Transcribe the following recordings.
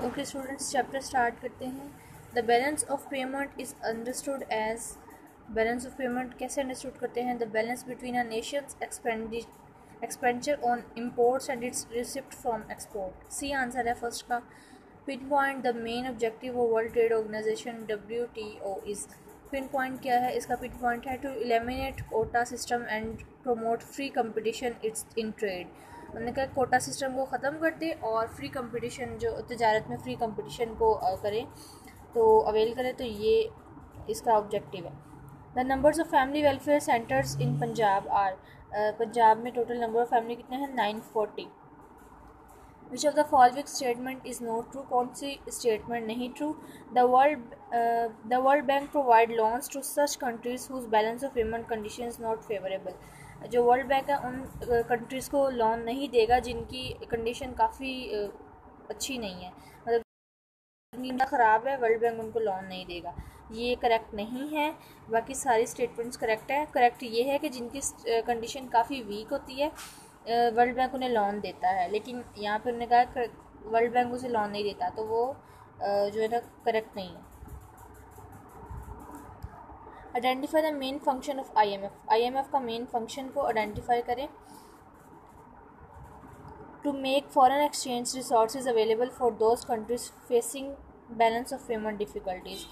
Okay students, chapter start करते हैं। The balance of payment is understood as, balance of payment कैसे understood करते हैं? The balance between a nation's expenditure on imports and its receipt from export. C answer है first का। Pinpoint the main objective of World Trade Organization WTO is. Pinpoint क्या है इसका? Pinpoint है to eliminate quota system and promote free competition its in trade. उन्होंने कहा quota system को ख़त्म कर दे और फ्री कंपटीशन, जो तजारत में फ्री कंपटीशन को करें, तो अवेल करें, तो ये इसका ऑब्जेक्टिव है। The numbers of family welfare centres in Punjab are, Punjab में टोटल नंबर ऑफ फैमिली कितने हैं? 940। Which of the following statement is not true? कौन सी स्टेटमेंट नहीं true? The World Bank provide loans to such countries whose balance of payment conditions not favourable. जो World Bank है उन countries को loan नहीं देगा जिनकी कंडीशन काफ़ी अच्छी नहीं है, मतलब ख़राब है, वर्ल्ड बैंक उनको लोन नहीं देगा। ये करेक्ट नहीं है, बाकी सारी स्टेटमेंट्स करेक्ट है। करेक्ट ये है कि जिनकी कंडीशन काफ़ी वीक होती है वर्ल्ड बैंक उन्हें लोन देता है, लेकिन यहाँ पे उन्होंने कहा वर्ल्ड बैंक उसे लोन नहीं देता, तो वो जो है ना करेक्ट नहीं है। Identify the main function of IMF का मेन फंक्शन को आइडेंटिफाई करें। To make foreign exchange resources available for those countries facing balance of payment difficulties.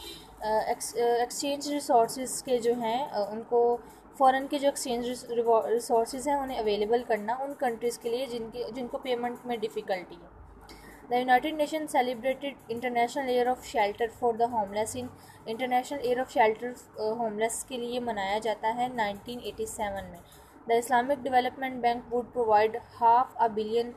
Exchange resources के जो हैं उनको, फ़ॉरेन के जो एक्सचेंज रिसोर्सेज हैं उन्हें अवेलेबल करना उन कंट्रीज़ के लिए जिनको पेमेंट में डिफ़िकल्टी है। The United nation celebrated international year of shelter for the homeless in, international year of shelter homeless के लिए मनाया जाता है 1987 में। The Islamic development bank would provide $500 billion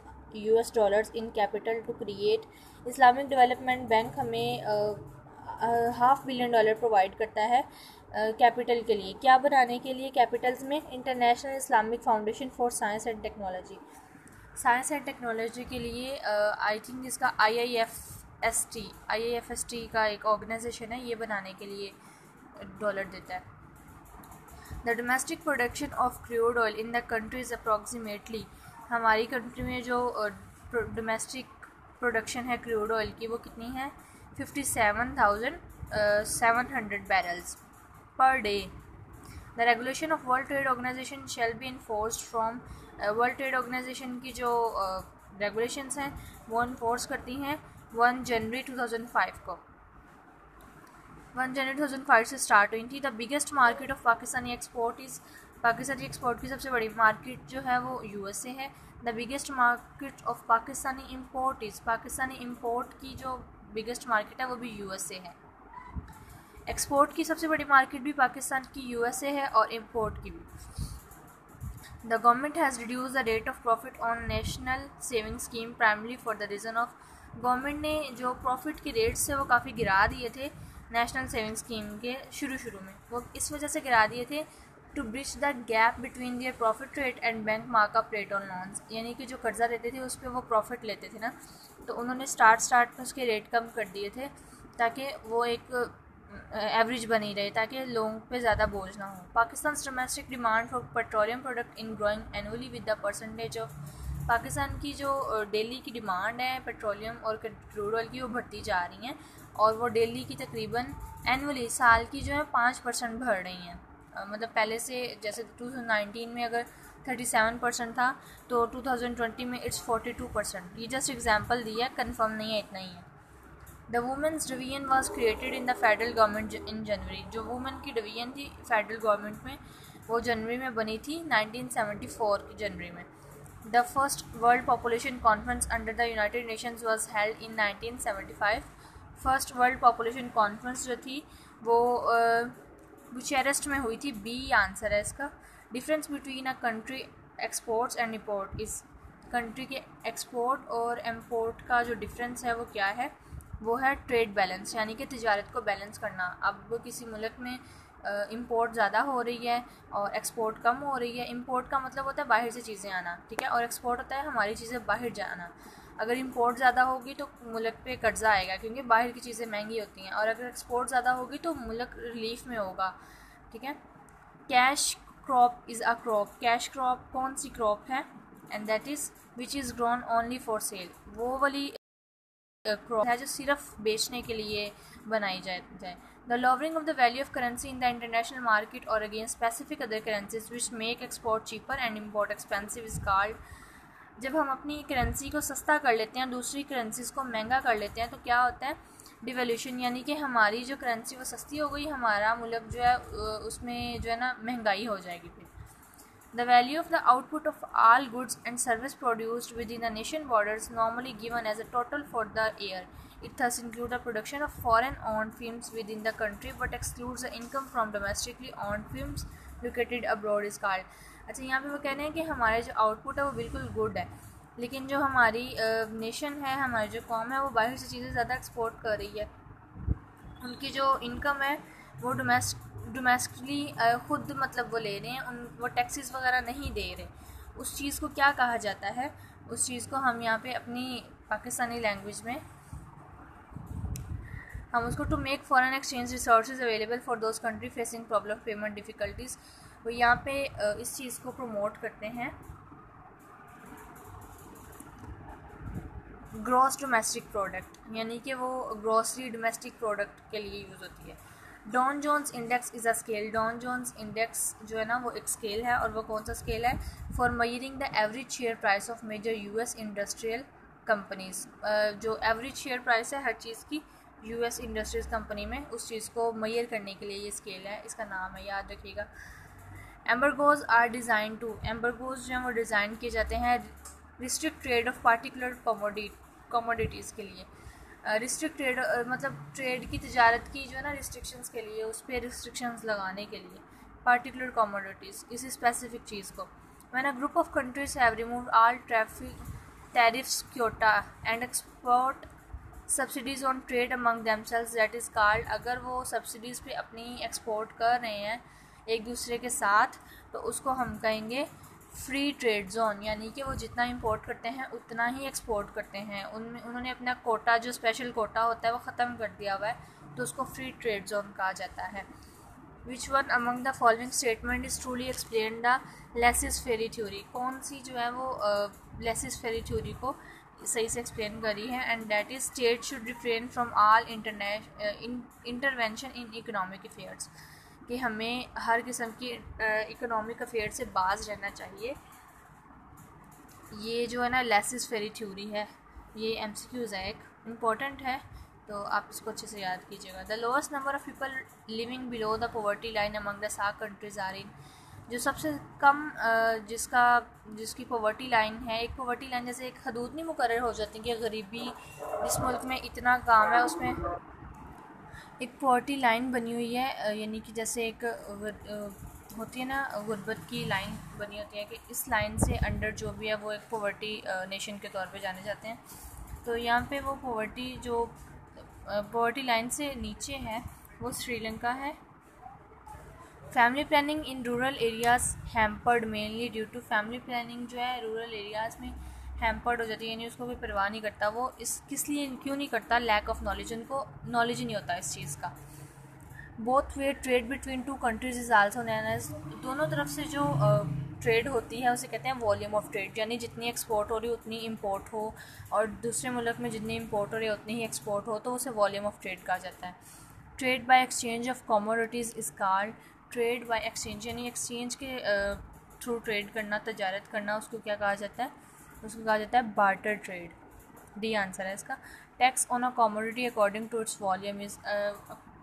in capital to create। Islamic development bank हमें $500 billion provide करता है capital के लिए। क्या बनाने के लिए? कैपिटल्स में international Islamic foundation for science and technology, science and technology के लिए आई थिंक इसका IIFST का एक ऑर्गेनाइजेशन है, ये बनाने के लिए डॉलर देता है। The domestic production of crude oil in the country is approximately, हमारी कंट्री में जो डोमेस्टिक प्रोडक्शन है क्रूड ऑयल की वो कितनी है? 57,700 barrels per day. The regulation of World Trade Organization shall be enforced from, World Trade Organization की जो रेगुलेशंस हैं वो इन्फोर्स करती हैं 1 जनवरी 2005 को। 1 जनवरी 2005 से स्टार्ट हुई थी। The biggest market of Pakistani export is, Pakistani export की सबसे बड़ी मार्केट जो है वो USA है। The biggest market of Pakistani import is, Pakistani import की जो बिगेस्ट मार्केट है वो भी USA है। एक्सपोर्ट की सबसे बड़ी मार्केट भी पाकिस्तान की USA है और इम्पोर्ट की भी। The government has reduce the rate of profit on national saving scheme primarily for the reason of, government ने जो प्रॉफिट के रेट्स थे वो काफ़ी गिरा दिए थे नेशनल सेविंग स्कीम के शुरू में, वो इस वजह से गिरा दिए थे to bridge the gap between their profit rate and bank markup rate on loans, यानी कि जो कर्जा लेते थे उस पर वो प्रॉफिट लेते थे ना, तो उन्होंने स्टार्ट में उसके रेट कम कर दिए थे ताकि वो एक एवरेज बनी रहे, ताकि लोगों पे ज़्यादा बोझ ना हो। Pakistan domestic demand for petroleum product in growing annually with the percentage of, Pakistan की जो डेली की डिमांड है पेट्रोलियम और क्रूड ऑयल की वो बढ़ती जा रही हैं, और वो डेली की तकरीबन एनुअली साल की जो है 5% बढ़ रही हैं। मतलब पहले से जैसे 2019 में अगर 37% था तो 2020 में इट्स 42%। ये जस्ट एग्जांपल दिया, कंफर्म नहीं है, इतना ही है। The women's division was created in the federal government in January, जो वुमेन की डिवीजन थी फेडरल गवर्नमेंट में वो जनवरी में बनी थी 1974 की जनवरी में। The first world population conference under the United Nations was held in 1975। First world population conference जो थी वो बुचारेस्ट में हुई थी। बी आंसर है इसका। Difference between a country exports and import is, country के एक्सपोर्ट और इम्पोर्ट का जो डिफरेंस है वो क्या है? वो है ट्रेड बैलेंस, यानी कि तिजारत को बैलेंस करना। अब किसी मुल्क में इंपोर्ट ज़्यादा हो रही है और एक्सपोर्ट कम हो रही है। इंपोर्ट का मतलब होता है बाहर से चीज़ें आना, ठीक है, और एक्सपोर्ट होता है हमारी चीज़ें बाहर जाना। अगर इंपोर्ट ज़्यादा होगी तो मुल्क पे कर्जा आएगा क्योंकि बाहर की चीज़ें महंगी होती हैं, और अगर एक्सपोर्ट ज़्यादा होगी तो मुल्क रिलीफ में होगा, ठीक है। Cash crop is a crop, cash crop कौन सी क्रॉप है? And that is which is grown only for sale, वो वाली है जो सिर्फ बेचने के लिए बनाई जाए. The lowering of the value of currency in the international market or against specific other currencies which make export cheaper and import expensive is called. जब हम अपनी करेंसी को सस्ता कर लेते हैं, दूसरी करेंसीज को महंगा कर लेते हैं, तो क्या होता है, डिवैल्यूशन, यानी कि हमारी जो करेंसी वो सस्ती हो गई, हमारा मुल्क जो है उसमें जो है ना महंगाई हो जाएगी. फिर the value of the output of all goods and service produced within the nation borders normally given as a total for the year. It thus includes the production of foreign owned films within the country but excludes the income from domestically owned films located abroad is called. अच्छा, यहाँ पे वो कह रहे हैं कि हमारे जो आउटपुट है वो बिल्कुल गुड है, लेकिन जो हमारी नेशन है, हमारी जो कौम है, वो बाहर से चीज़ें ज़्यादा एक्सपोर्ट कर रही है. उनकी जो इनकम है वो डोमेस्टिकली ख़ुद मतलब वो ले रहे हैं, वो टैक्सेस वगैरह नहीं दे रहे. उस चीज़ को क्या कहा जाता है, उस चीज़ को हम यहाँ पे अपनी पाकिस्तानी लैंग्वेज में हम उसको to make foreign exchange resources available for those country facing problem payment difficulties. वो यहाँ पे इस चीज़ को प्रमोट करते हैं, ग्रॉस डोमेस्टिक प्रोडक्ट, यानी कि वो ग्रॉसरी डोमेस्टिक प्रोडक्ट के लिए यूज़ होती है. Dow Jones index is a scale. Dow Jones index जो है ना वो एक स्केल है, और वो कौन सा स्केल है, for measuring the average share price of major US industrial companies. जो एवरेज शेयर प्राइस है हर चीज़ की यूएस इंडस्ट्रीज कंपनी में, उस चीज़ को मेजर करने के लिए ये स्केल है, इसका नाम है, याद रखिएगा. एम्बरगोज आर डिज़ाइन टू. एम्बरगोज जो हैं वो डिज़ाइन किए जाते हैं restrict trade off particular commodities के लिए. रिस्ट्रिक्ट ट्रेड मतलब ट्रेड की, तजारत की जो है ना रिस्ट्रिक्शंस के लिए, उस पर रिस्ट्रिक्शंस लगाने के लिए, पार्टिकुलर कमोडिटीज़, किसी स्पेसिफिक चीज़ को. When a group of countries have removed all tariffs, Kyoto and export subsidies on trade among themselves that is called. अगर वो सब्सिडीज़ पे अपनी एक्सपोर्ट कर रहे हैं एक दूसरे के साथ, तो उसको हम कहेंगे फ्री ट्रेड जोन, यानी कि वो जितना इंपोर्ट करते हैं उतना ही एक्सपोर्ट करते हैं. उन्होंने अपना कोटा, जो स्पेशल कोटा होता है, वो ख़त्म कर दिया हुआ है, तो उसको फ्री ट्रेड जोन कहा जाता है. Which one among the following statement is truly explain the laissez faire theory. कौन सी जो है वो लेसिस फेरी थ्योरी को सही से एक्सप्लेन करी है. And that is state should refrain from all intervention in economic affairs, कि हमें हर किस्म की इकोनॉमिक अफेयर से बाज रहना चाहिए. ये जो है ना लेसिस फेरी थ्योरी है, ये एमसीक्यूज़ है, एक इम्पॉर्टेंट है, तो आप इसको अच्छे से याद कीजिएगा. The lowest number of people living below the poverty line among the SAARC countries are in. जो सबसे कम जिसकी पॉवर्टी लाइन है, एक पॉवर्टी लाइन जैसे एक हदूद नहीं मुकर्रर हो जाती कि गरीबी जिस मुल्क में इतना काम है उसमें एक पॉवर्टी लाइन बनी हुई है, यानी कि जैसे एक होती है ना गुर्बत की लाइन बनी होती है, कि इस लाइन से अंडर जो भी है वो एक पॉवर्टी नेशन के तौर पे जाने जाते हैं. तो यहाँ पे वो पॉवर्टी लाइन से नीचे है वो श्रीलंका है. Family planning in rural areas hampered mainly due to. Family planning जो है रूरल एरियाज़ में हैम्पर्ड हो जाती है, यानी उसको कोई परवाह नहीं करता. वो किस लिए क्यों नहीं करता, लैक ऑफ नॉलेज, उनको नॉलेज ही नहीं होता इस चीज़ का. Both way trade between two countries is also known as. दोनों तरफ से जो ट्रेड होती है उसे कहते हैं वॉल्यूम ऑफ ट्रेड, यानी जितनी एक्सपोर्ट हो रही उतनी इंपोर्ट हो, और दूसरे मुल्क में जितनी इंपोर्ट हो रही है उतनी ही एक्सपोर्ट हो, तो उसे वॉल्यूम ऑफ ट्रेड कहा जाता है. Trade by exchange of commodities is called. Trade by exchange यानी एक्सचेंज के थ्रू ट्रेड करना, तजारत करना, उसको क्या कहा जाता है, उसको कहा जाता है बार्टर ट्रेड. डी आंसर है इसका. Tax on a commodity according to its volume is.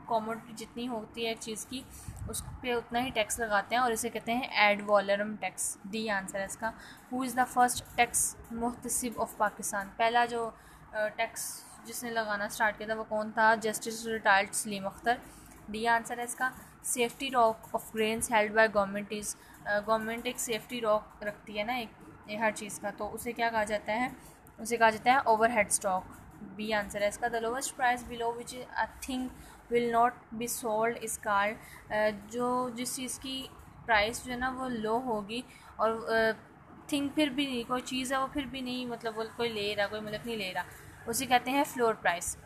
Commodity जितनी होती है एक चीज़ की, उस पर उतना ही टैक्स लगाते हैं, और इसे कहते हैं ad valorem tax. D answer है इसका. Who is the first tax Mohtasib of Pakistan. पहला जो टैक्स जिसने लगाना स्टार्ट किया था वो कौन था, justice retired Salim Akhtar. D answer है इसका. Safety rock of grains held by government is. Government एक सेफ्टी रॉक रखती है ना एक हर चीज़ का, तो उसे क्या कहा जाता है, उसे कहा जाता है ओवरहेड स्टॉक. बी आंसर है इसका. The lowest price below which I think will not be sold is called. जो जिस चीज़ की प्राइस जो है ना वो लो होगी, और थिंक फिर भी नहीं, कोई चीज़ है वो फिर भी नहीं, मतलब वो कोई ले रहा, कोई मुल्क नहीं ले रहा, उसे कहते हैं floor price.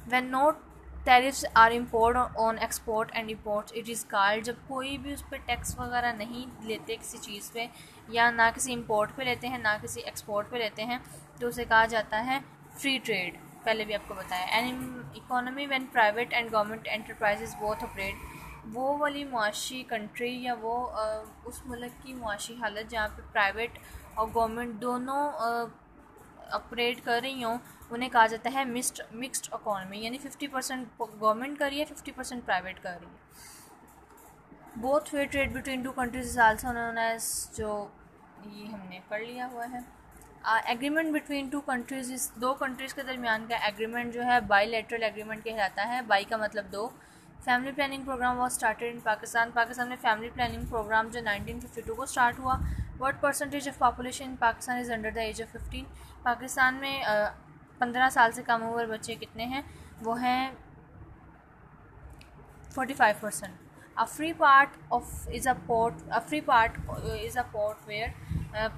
When no tariffs are import on export and import it is called. जब कोई भी उस पर टैक्स वगैरह नहीं लेते किसी चीज़ पे, या ना किसी इंपोर्ट पे लेते हैं ना किसी एक्सपोर्ट पे लेते हैं, तो उसे कहा जाता है फ्री ट्रेड पहले भी आपको बताया। An economy when private and government enterprises both operate, वो वाली मुआशी कंट्री या वो उस मुल्क की मुआशी हालत जहाँ पे प्राइवेट और गवर्नमेंट दोनों ऑपरेट कर रही हों, उन्हें कहा जाता है मिक्स्ड इकोनॉमी, यानी 50% गवर्नमेंट कर रही है, 50% प्राइवेट कर रही है। Both fair trade between two countries is also known as, जो ये हमने पढ़ लिया हुआ है। एग्रीमेंट बिटवीन टू कंट्रीज इस, दो कंट्रीज़ के दरमियान का एग्रीमेंट जो है बाईलैटरल एग्रीमेंट कहलाता है। बाई का मतलब दो। Family planning programme was started in Pakistan, Pakistan में फैमिली प्लानिंग प्रोग्राम जो 1952 को स्टार्ट हुआ। What percentage of population in Pakistan is under the age of 15, Pakistan में 15 साल से कम उम्र बच्चे कितने हैं, वो हैं 45%। A free part of is a port, a free part is a port where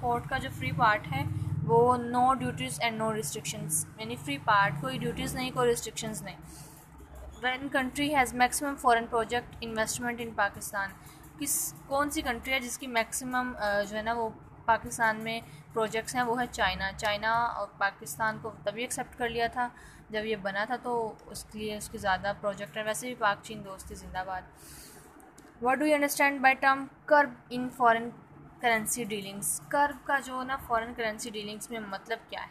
port का जो फ्री पार्ट है वो no duties and no restrictions, यानी फ्री पार्ट, कोई ड्यूटीज़ नहीं, कोई रिस्ट्रिक्शंस नहीं। When country has maximum foreign project investment in Pakistan, कौन सी कंट्री है जिसकी मैक्सिमम जो है ना वो पाकिस्तान में प्रोजेक्ट्स हैं, वो है चाइना। चाइना और पाकिस्तान को तभी एक्सेप्ट कर लिया था जब ये बना था, तो उसके लिए उसके ज़्यादा प्रोजेक्ट है। वैसे भी पाक चीन दोस्ती जिंदाबाद। What do you understand by term curve in foreign currency dealings? Curve का जो ना फॉरेन करेंसी डीलिंग्स में मतलब क्या है?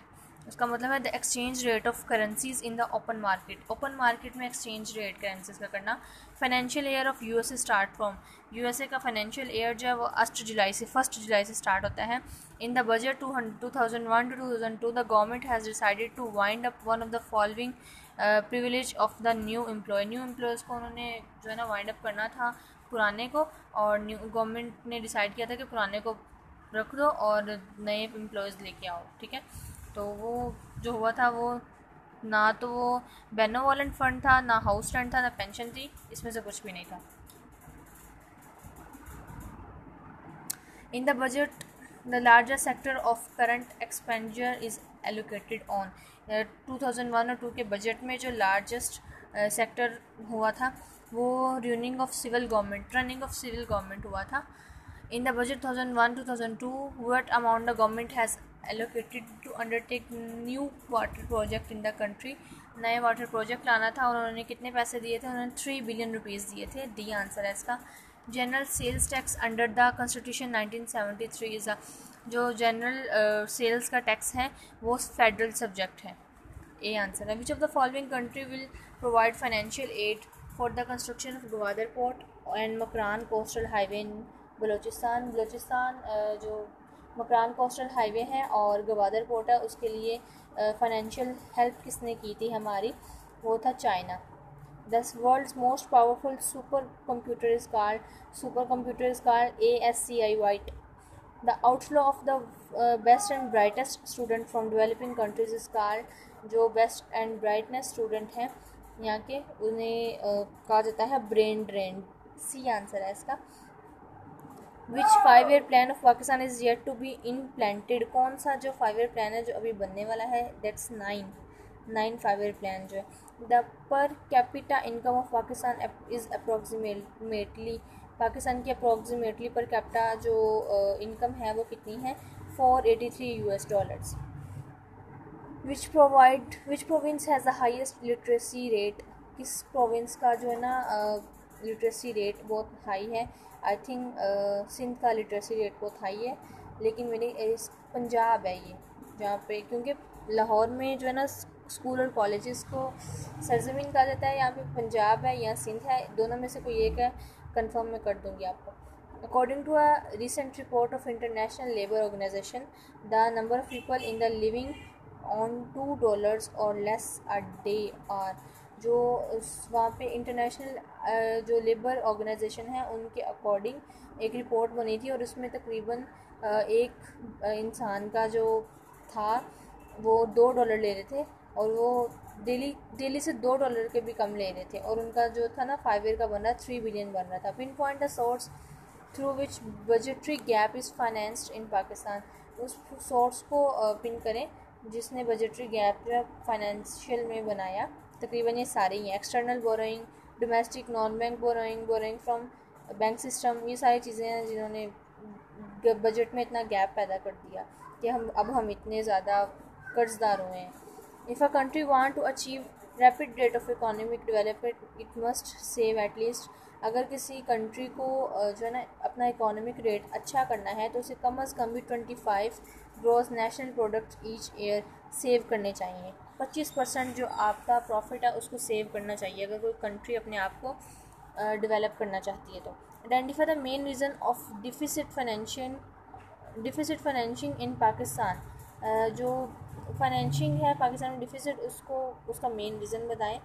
उसका मतलब है the exchange rate of currencies in the open market, open market में एक्सचेंज रेट करेंसीज का करना। Financial year of USA start from, USA का फाइनेंशियल ईयर जो है वो 1 जुलाई से स्टार्ट होता है। In the budget 2001 to 2002 the government has decided to wind up one of the following privilege of the new employ, new employees को उन्होंने जो है ना वाइंड अप करना था पुराने को, और न्यू गवर्नमेंट ने डिसाइड किया था कि पुराने को रख दो और नए एम्प्लॉयज़ लेके आओ, ठीक है। तो वो जो हुआ था वो ना तो वो बेनोवॉलेंट फंड था, ना हाउस रेंट था, ना पेंशन थी, इसमें से कुछ भी नहीं था। In the budget the largest sector of current expenditure is allocated on, 2001 और 2 के बजट में जो लार्जेस्ट सेक्टर हुआ था वो रनिंग ऑफ सिविल गवर्नमेंट हुआ था। In the budget 2001-2002 what amount the government has allocated to undertake new water project in the country, नए वाटर प्रोजेक्ट लाना था और उन्होंने कितने पैसे दिए थे? उन्होंने 3 बिलियन रुपीज़ दिए थे। डी आंसर है इसका। General sales tax under the constitution 1973 is a, जो जनरल सेल्स का टैक्स है वो फेडरल सब्जेक्ट है। ए आंसर है। विच of the following country will provide financial aid for the construction of Gwadar port and Makran coastal highway in Balochistan, जो Makran coastal highway है और Gwadar port है, उसके लिए फाइनेंशियल हेल्प किसने की थी हमारी? वो था China. The world's most powerful supercomputer is called ASCI white. The outflow of the best and brightest student from developing countries is called, जो बेस्ट एंड ब्राइटनेस स्टूडेंट हैं यहाँ के उन्हें कहा जाता है ब्रेन ड्रेन। सी आंसर है इसका। Which 5-year plan of Pakistan is yet to be implanted, कौन सा जो 5-year प्लान है जो अभी बनने वाला है? दैट्स 9 5-year प्लान जो है। The per capita income of Pakistan is approximately, Pakistan की अप्रोक्सीमेटली पर कैपिटा जो इनकम है वो कितनी है? $483। विच province has the highest literacy rate, किस प्रोविंस का जो है ना लिटरेसी रेट बहुत हाई है? आई थिंक सिंध का लिटरेसी रेट बहुत हाई है, लेकिन मेरे पंजाब है ये, जहाँ पे क्योंकि लाहौर में जो है ना स्कूल और कॉलेजेस को सरजमीन कहा जाता है, यहाँ पे पंजाब है या सिंध है, दोनों में से कोई एक है, कंफर्म मैं कर दूँगी आपको। According to a recent report of International Labour Organization the number of people in the living on $2 और लेस अ डे आर, जो वहाँ पे इंटरनेशनल जो लेबर ऑर्गेनाइजेशन है उनके अकॉर्डिंग एक रिपोर्ट बनी थी और उसमें तकरीबन एक इंसान का जो था वो $2 ले रहे थे और वो डेली से $2 के भी कम ले रहे थे, और उनका जो था ना 5-year का बन रहा 3 बिलियन बन रहा था। Pinpoint the source through which budgetary gap is financed in Pakistan, उस सोर्स को पिन करें जिसने बजटरी गैप फाइनेंशियल में बनाया। तकरीबन ये सारे ही हैं, external borrowing, domestic non bank borrowing from bank system, ये सारी चीज़ें हैं जिन्होंने बजट में इतना गैप पैदा कर दिया कि हम इतने ज़्यादा कर्जदार हुए हैं। If a country want to achieve rapid rate of economic development, it must save at least, अगर किसी कंट्री को जो है ना अपना इकोनॉमिक रेट अच्छा करना है तो उसे कम अज़ कम भी 25 gross national product each year save करने चाहिए। 25% जो आपका प्रॉफिट है उसको सेव करना चाहिए अगर कोई कंट्री अपने आप को डेवलप करना चाहती है तो। Identify the main reason of deficit financing in Pakistan. जो फाइनेंशिंग है पाकिस्तान में डिफिसिट, उसका मेन रीज़न बताएं।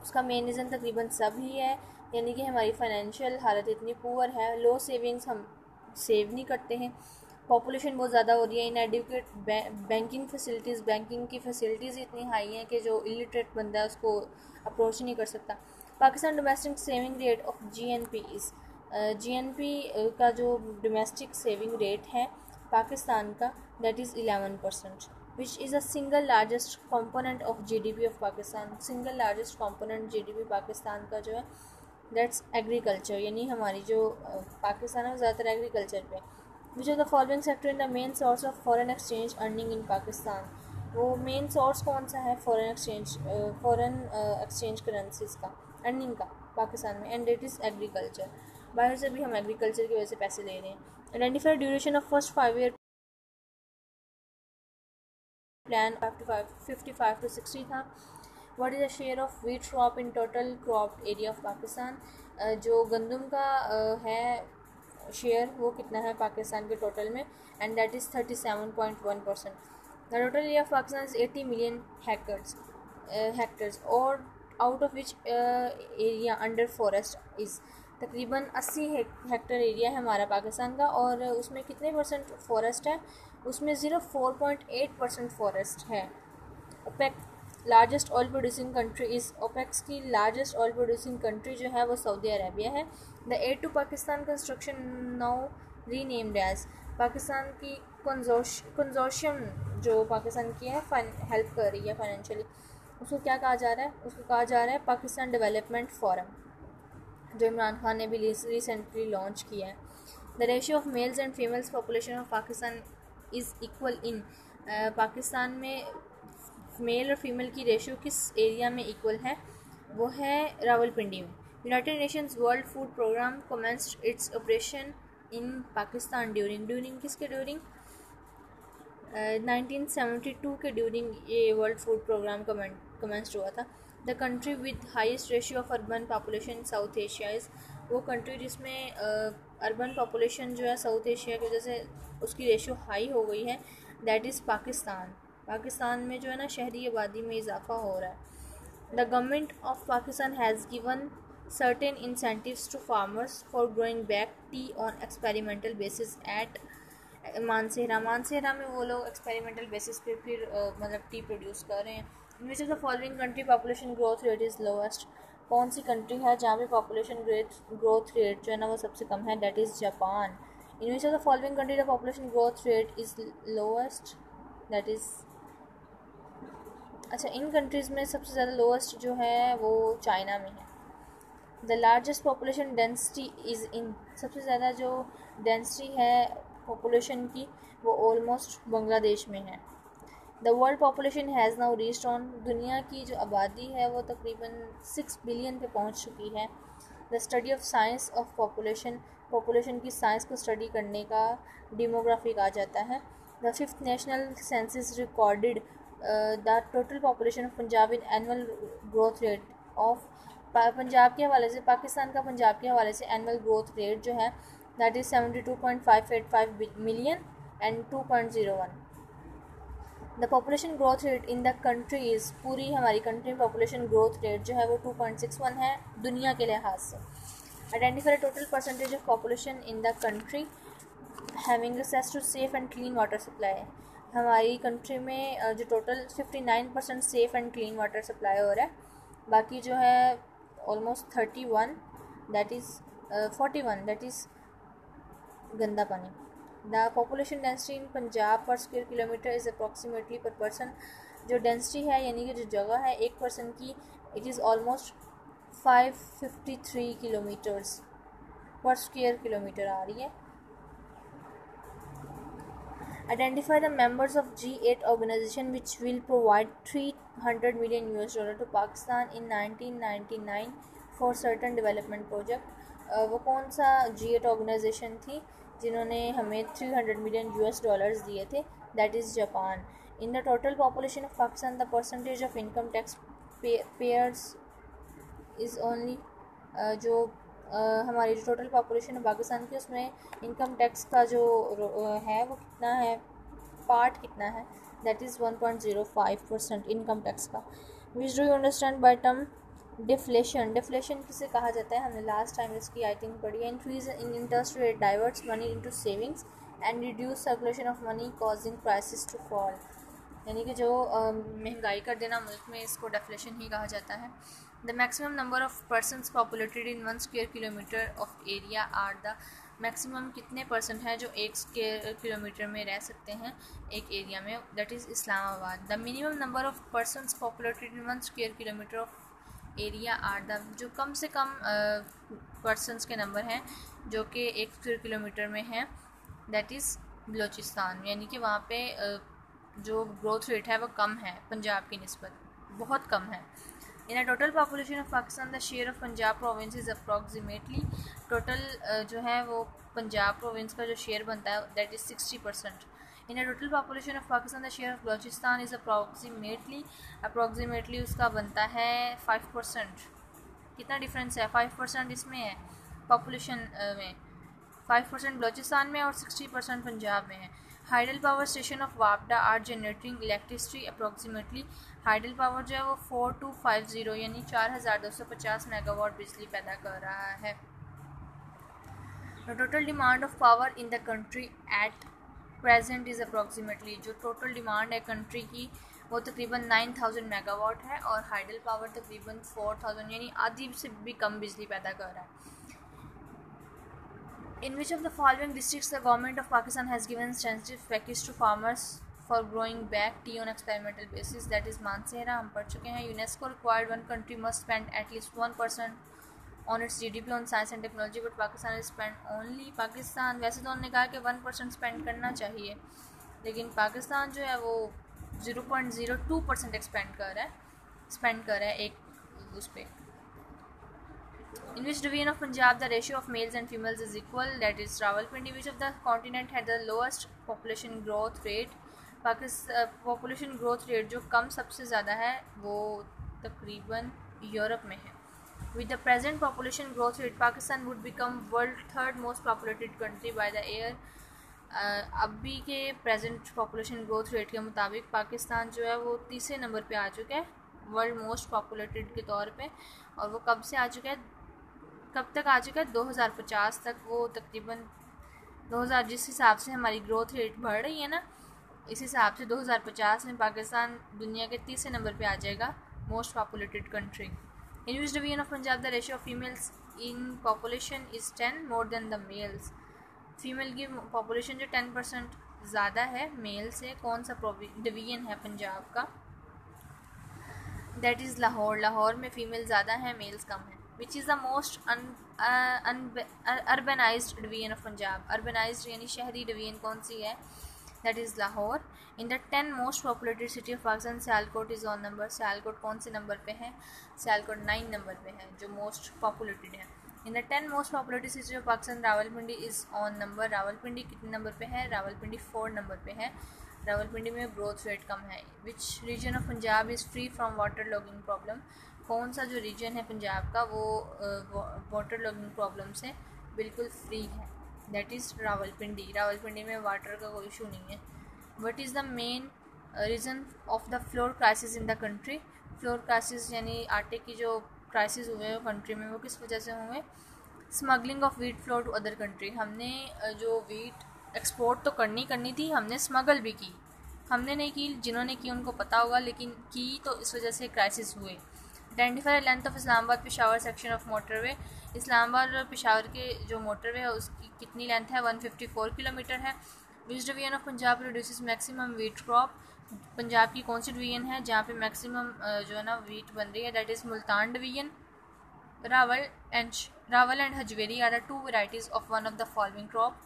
उसका मेन रीज़न तकरीबन सब ही है, यानी कि हमारी फाइनेंशियल हालत इतनी पुअर है, लो सेविंग्स, हम सेव नहीं करते हैं, पॉपुलेशन बहुत ज़्यादा हो रही है, इनएडिक्वेट बैंकिंग फैसिलिटीज़, बैंकिंग की फैसिलिटीज़ इतनी हाई हैं कि जो इलिटरेट बंदा है उसको अप्रोच नहीं कर सकता। Pakistan domestic saving rate of GNP is, GNP का जो डोमेस्टिक सेविंग रेट है पाकिस्तान का, that is 11%, which is a single largest component of GDP of Pakistan। Single largest component GDP Pakistan का जो है दैट्स एग्रीकल्चर, यानी हमारी जो पाकिस्तान है वो ज़्यादातर एग्रीकल्चर पे। विच of the following sector in the main source of foreign exchange earning in Pakistan. वो मेन सोर्स कौन सा है फॉरेन एक्सचेंज करेंसीज का अर्निंग का पाकिस्तान में, एंड इट इज़ एग्रीकल्चर। बाहर से भी हम एग्रीकल्चर की वजह से पैसे ले रहे हैं। Identify duration of first 5 year plan 55 to 60 था। What is the share of wheat crop in total crop area of Pakistan. जो गंदम का है शेयर वो कितना है पाकिस्तान के टोटल में, and that is 37.1%। The total area of Pakistan is 80 million hectares और out of which area under forest is, तकरीबन 80 हेक्टर एरिया है हमारा पाकिस्तान का, और उसमें कितने परसेंट फॉरेस्ट है, उसमें 0.4% फॉरेस्ट है। OPEC largest oil producing country is, OPEC's की लार्जेस्ट ऑयल प्रोड्यूसिंग कंट्री जो है वो सऊदी अरेबिया है। The aid to Pakistan construction now renamed as, Pakistan की कंजोर्शियम जो पाकिस्तान की है हेल्प कर रही है फाइनेंशियली, उसको क्या कहा जा रहा है, उसको कहा जा रहा है पाकिस्तान डेवलपमेंट फोरम, जो इमरान खान ने भी रिसेंटली लॉन्च किया है। The ratio of males and females population of Pakistan is equal in, Pakistan में मेल और फीमेल की रेशियो किस एरिया में इक्वल है, वो है रावलपिंडी में। United Nations World Food Programme commenced its operation in Pakistan during किसके ड्यूरिंग 1972 के ड्यूरिंग ये वर्ल्ड फूड प्रोग्राम कमेंस्ड हुआ था। The country with highest ratio of urban population south Asia is, वो कंट्री जिसमें अर्बन पॉपुलेशन जो है साउथ एशिया की वजह से उसकी रेशियो हाई हो गई है, दैट इज़ पाकिस्तान। पाकिस्तान में जो है ना शहरी आबादी में इजाफा हो रहा है। The government of Pakistan has given certain incentives to farmers for growing back tea on experimental basis at Mansehra में वो लोग एक्सपेरिमेंटल बेसिस पे फिर मतलब टी प्रोड्यूस कर रहे हैं। In which of the following country population growth rate is lowest, कौन सी कंट्री है जहाँ पे पॉपुलेशन ग्रोथ रेट जो है ना वो सबसे कम है, that is Japan. In which of the following country the population growth rate is lowest, that is, अच्छा इन कंट्रीज़ में सबसे ज़्यादा लोएस्ट जो है वो चाइना में है। The largest population density is in, सबसे ज़्यादा जो डेंसिटी है पॉपुलेशन की वो ऑलमोस्ट बांग्लादेश में है। The world population has now reached on, दुनिया की जो आबादी है वो तकरीबन 6 बिलियन पे पहुंच चुकी है। The study of science of population, population की साइंस को स्टडी करने का डेमोग्राफी कहा जाता है। The fifth national census recorded the total population of Punjab in annual growth rate of, Punjab के हवाले से, पाकिस्तान का पंजाब के हवाले से एनुअल ग्रोथ रेट जो है that is 72.585 million and 2.01। The population growth rate in the country is, पूरी हमारी कंट्री में पॉपुलेशन ग्रोथ रेट जो है वो 2.61 है दुनिया के लिहाज से। Identify total percentage of population in the country having access to safe and clean water supply, हमारी कंट्री में जो total 59% safe and clean water supply हो रहा है, बाकी जो है almost 31 that is 41 that is गंदा पानी। The population density in Punjab per square kilometre is approximately per person, जो डेंसिटी है यानी कि जो जगह है एक पर्सन की, इट इज़ ऑलमोस्ट 553 किलोमीटर्स पर स्क्वायर किलोमीटर आ रही है। Identify the members of G8 organization which will provide 300 million US dollar to Pakistan in 1999 for certain development project. वो कौन सा G8 organization थी जिन्होंने हमें 300 million US dollars दिए थे? That is Japan. In the total population of Pakistan, the percentage of income tax payers is only जो हमारी जो टोटल पॉपुलेशन है पाकिस्तान की उसमें इनकम टैक्स का जो है वो कितना है, पार्ट कितना है, दैट इज़ 1.05% इनकम टैक्स का. Which do you understand by term deflation? Deflation किसे कहा जाता है? हमने लास्ट टाइम इसकी आई थिंक पढ़ी है. Increase in interest rate diverts money into savings and reduce circulation of money causing prices to fall. यानी कि जो महंगाई कर देना मुल्क में, इसको डिफ्लेशन ही कहा जाता है. The maximum number of persons populated in 1 square kilometre of area are the. Maximum कितने परसेंट हैं जो 1 स्क्वायर किलोमीटर में रह सकते हैं एक एरिया में, that is Islamabad. The minimum number of persons populated in 1 square kilometre of area are the. जो कम से कम पर्सनस के नंबर हैं जो कि 1 स्क्वायर किलोमीटर में हैं, दैट इज़ बलूचिस्तान. यानी कि वहाँ पे जो ग्रोथ रेट है वो कम है पंजाब की निस्बत, बहुत कम है. In a total population of Pakistan the share of Punjab province is approximately. Total जो है वो पंजाब प्रोविंस का जो शेयर बनता है that is 60%. In a total population of Pakistan the share of Balochistan is approximately उसका बनता है 5%. कितना डिफरेंस है? 5% इसमें है पॉपुलेशन में, 5% बलूचिस्तान में और 60% पंजाब में है. हाइडल पावर स्टेशन ऑफ वापडा are generating electricity approximately. Hydel power जो है वो 4250 यानी 4250 मेगावाट बिजली पैदा कर रहा है. The total demand of power in the country at present is approximately. जो टोटल डिमांड है कंट्री की वो तकरीबन 9000 मेगावाट है और हाइडल पावर तकरीबन 4000 यानी आधी से भी कम बिजली पैदा कर रहा है. In which of the following districts the government of Pakistan has given incentive package to farmers for growing back tea on experimental basis? That is Mansehra. हम पढ़ चुके हैं. UNESCO required one country must spend at least 1% on its GDP on science and technology, but Pakistan has spent only. Pakistan वैसे तो उन्होंने कहा कि 1% spend करना चाहिए, लेकिन पाकिस्तान जो है वो 0.02% स्पेंड कर रहा है एक उस पर. In which division of Punjab the ratio of males and females is equal? That is Rawalpindi. Which of the continent had the lowest population growth rate? Population growth rate जो कम सबसे ज़्यादा है वो तकरीबन यूरोप में है. With the present population growth rate Pakistan would become world third most populated country by the year. अभी के प्रेजेंट पॉपुलेशन ग्रोथ रेट के मुताबिक पाकिस्तान जो है वो तीसरे नंबर पे आ चुका है वर्ल्ड मोस्ट पॉपुलेटेड के तौर पे. और वो कब से आ चुका है, कब तक आ चुका है? 2050 तक. वो तकरीबन 2000 जिस हिसाब से हमारी ग्रोथ रेट बढ़ रही है ना, इस हिसाब से 2050 में पाकिस्तान दुनिया के तीसरे नंबर पे आ जाएगा most populated country. In which division of Punjab the ratio of females in population is 10 more than the mails. Female की पॉपुलेशन जो 10% ज़्यादा है मेल से. कौन सा डिवीजन है पंजाब का? That is Lahore. लाहौर में फ़ीमेल ज़्यादा है, मेल्स कम है. Which is the most urbanised division of Punjab. Urbanised यानी शहरी डिवीजन कौन सी है? That is Lahore. In the 10 most populated city of Pakistan Sialkot is on number. Sialkot कौन से नंबर पे है? सियालकोट 9 नंबर पे है जो मोस्ट पॉपुलेटेड है. In the 10 most populated city of Pakistan Rawalpindi is on number. Rawalpindi कितने नंबर पे है? रावलपिंडी 4 नंबर पे है. रावलपिंडी में ग्रोथ रेट कम है. Which region of Punjab is free from water logging problem. कौन सा जो रीजन है पंजाब का वो वाटर लॉगिंग प्रॉब्लम से बिल्कुल फ्री है? That is Rawalpindi. रावलपिंडी में वाटर का कोई इशू नहीं है. What is the main reason of the floor crisis in the country. Floor crisis यानी आटे की जो क्राइसिस हुए हैं कंट्री में वो किस वजह से हुए? Smuggling of wheat flour to other country. हमने जो वीट एक्सपोर्ट तो करनी थी, हमने स्मगल भी की. हमने नहीं की, जिन्होंने की उनको पता होगा, लेकिन की तो इस वजह से क्राइसिस हुए. Identify length of Islamabad Peshawar section of motorway. Islamabad और पेशावर के जो मोटरवे है उसकी कितनी लेंथ है? 154 किलोमीटर है. Which division of Punjab produces maximum wheat crop. Punjab की कौन सी डिवीजन है जहाँ पे मैक्सिमम जो है ना वीट बन रही है? That is Multan division. Rawal and Hajveri are the 2 varieties of one of the following crop.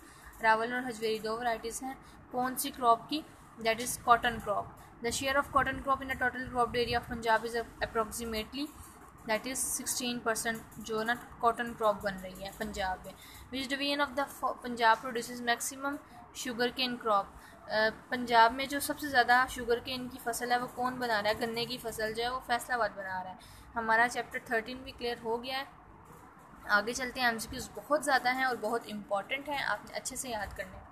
Rawal और हजवेरी 2 वैरायटीज़ हैं। कौन सी क्रॉप की? That is cotton crop. The share of cotton crop in the total cropped area of Punjab is approximately that is 16% जो ना cotton crop बन रही है पंजाब में। Which division of the Punjab produces maximum sugar cane crop? Punjab में जो सबसे ज़्यादा शुगर केन की फसल है वो कौन बना रहा है? गन्ने की फसल जो है वो फैसलाबाद बना रहा है। हमारा चैप्टर 13 भी क्लियर हो गया है। आगे चलते हैं। एमसीक्यूज़ बहुत ज़्यादा हैं और बहुत इंपॉर्टेंट हैं, आपने अच्छे से याद करने हैं।